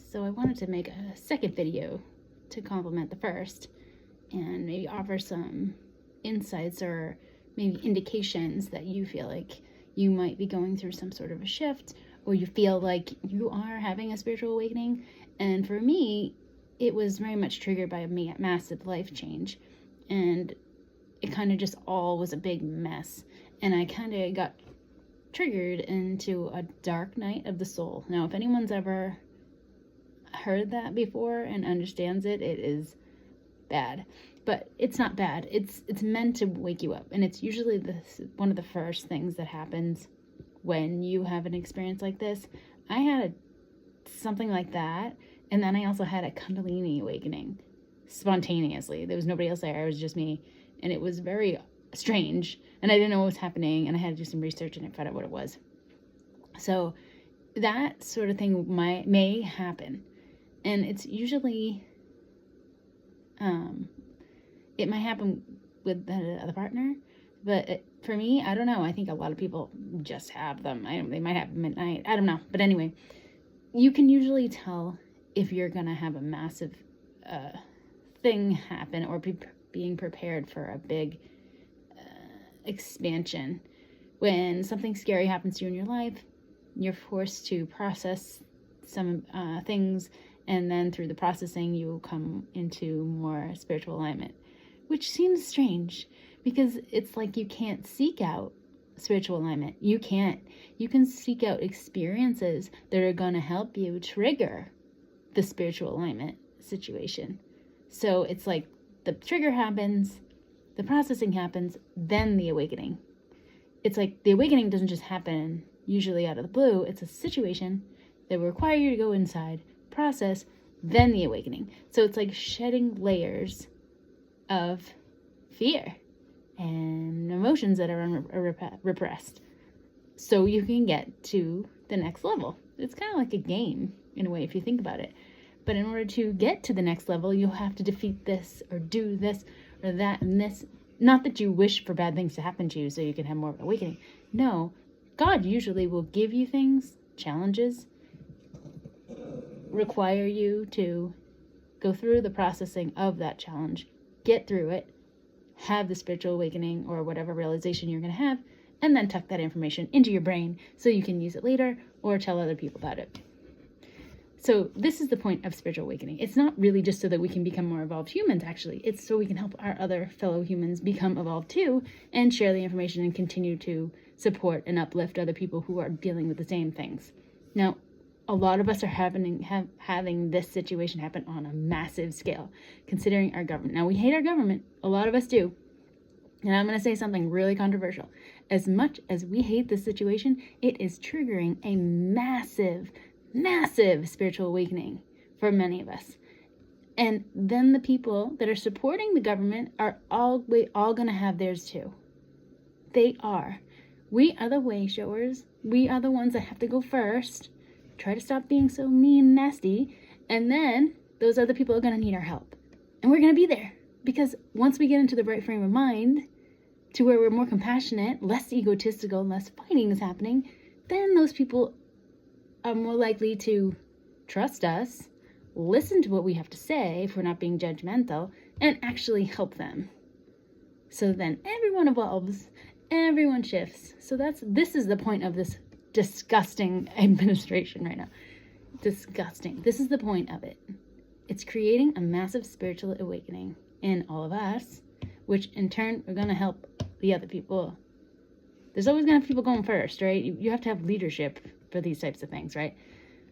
So I wanted to make a second video to complement the first and maybe offer some insights or maybe indications that you feel like you might be going through some sort of a shift, or you feel like you are having a spiritual awakening. And for me, it was very much triggered by a massive life change, and it kind of just all was a big mess, and I kind of got triggered into a dark night of the soul. Now, if anyone's ever heard that before and understands it, it is bad. But it's not bad. It's meant to wake you up, and it's usually one of the first things that happens when you have an experience like this. I had something like that, and then I also had a Kundalini awakening spontaneously. There was nobody else there. It was just me, and it was very strange, and I didn't know what was happening, and I had to do some research and find out what it was. So that sort of thing may happen, and it's usually it might happen with the other partner, but for me, I don't know. I think a lot of people just have them. They might have midnight. I don't know. But anyway, you can usually tell if you're going to have a massive thing happen, or being prepared for a big expansion. When something scary happens to you in your life, you're forced to process some things, and then through the processing, you come into more spiritual alignment, which seems strange because it's like you can't seek out spiritual alignment. You can't. You can seek out experiences that are going to help you trigger the spiritual alignment situation. So it's like the trigger happens, the processing happens, then the awakening. It's like the awakening doesn't just happen usually out of the blue. It's a situation that will require you to go inside, process, then the awakening. So it's like shedding layers of fear and emotions that are repressed, so you can get to the next level. It's kind of like a game in a way if you think about it. But in order to get to the next level, you'll have to defeat this or do this or that and this. Not that you wish for bad things to happen to you so you can have more of an awakening. No, God usually will give you things, challenges, require you to go through the processing of that challenge, get through it, have the spiritual awakening or whatever realization you're going to have, and then tuck that information into your brain so you can use it later or tell other people about it. So this is the point of spiritual awakening. It's not really just so that we can become more evolved humans, actually. It's so we can help our other fellow humans become evolved too, and share the information and continue to support and uplift other people who are dealing with the same things. Now, a lot of us are having this situation happen on a massive scale, considering our government. Now, we hate our government. A lot of us do. And I'm going to say something really controversial. As much as we hate this situation, it is triggering a massive spiritual awakening for many of us. And then the people that are supporting the government are all going to have theirs too. They are. We are the way showers. We are the ones that have to go first. Try to stop being so mean and nasty. And then those other people are going to need our help. And we're going to be there. Because once we get into the right frame of mind, to where we're more compassionate, less egotistical, less fighting is happening, then those people are more likely to trust us, listen to what we have to say if we're not being judgmental, and actually help them. So then everyone evolves, everyone shifts. So this is the point of this disgusting administration right now. Disgusting. This is the point of it. It's creating a massive spiritual awakening in all of us, which in turn are going to help the other people. There's always going to have people going first, right? You have to have leadership for these types of things, right?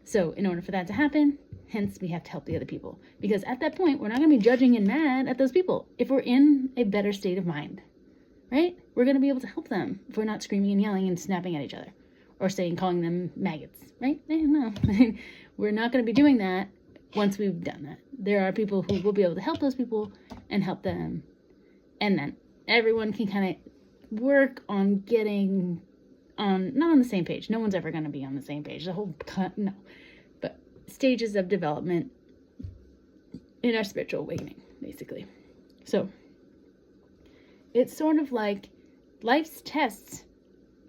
So in order for that to happen, hence we have to help the other people. Because at that point, we're not going to be judging and mad at those people if we're in a better state of mind, right? We're going to be able to help them if we're not screaming and yelling and snapping at each other or calling them maggots, right? No, we're not going to be doing that once we've done that. There are people who will be able to help those people and help them. And then everyone can kind of work on getting not on the same page. No one's ever going to be on the same page. No. But stages of development in our spiritual awakening, basically. So it's sort of like life's tests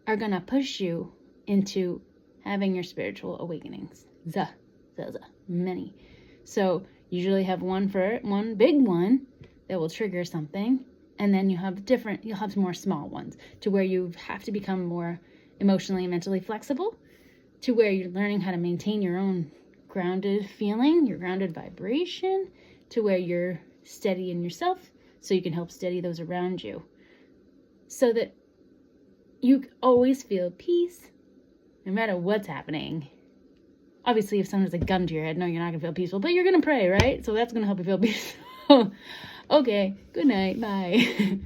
are going to push you into having your spiritual awakenings. There's many. So usually have one big one that will trigger something, and then you'll have more small ones to where you have to become more emotionally and mentally flexible, to where you're learning how to maintain your own grounded feeling, your grounded vibration, to where you're steady in yourself so you can help steady those around you, so that you always feel peace no matter what's happening. Obviously, if someone has a gun to your head, no, you're not going to feel peaceful, but you're going to pray, right? So that's going to help you feel peaceful. Okay, good night, bye.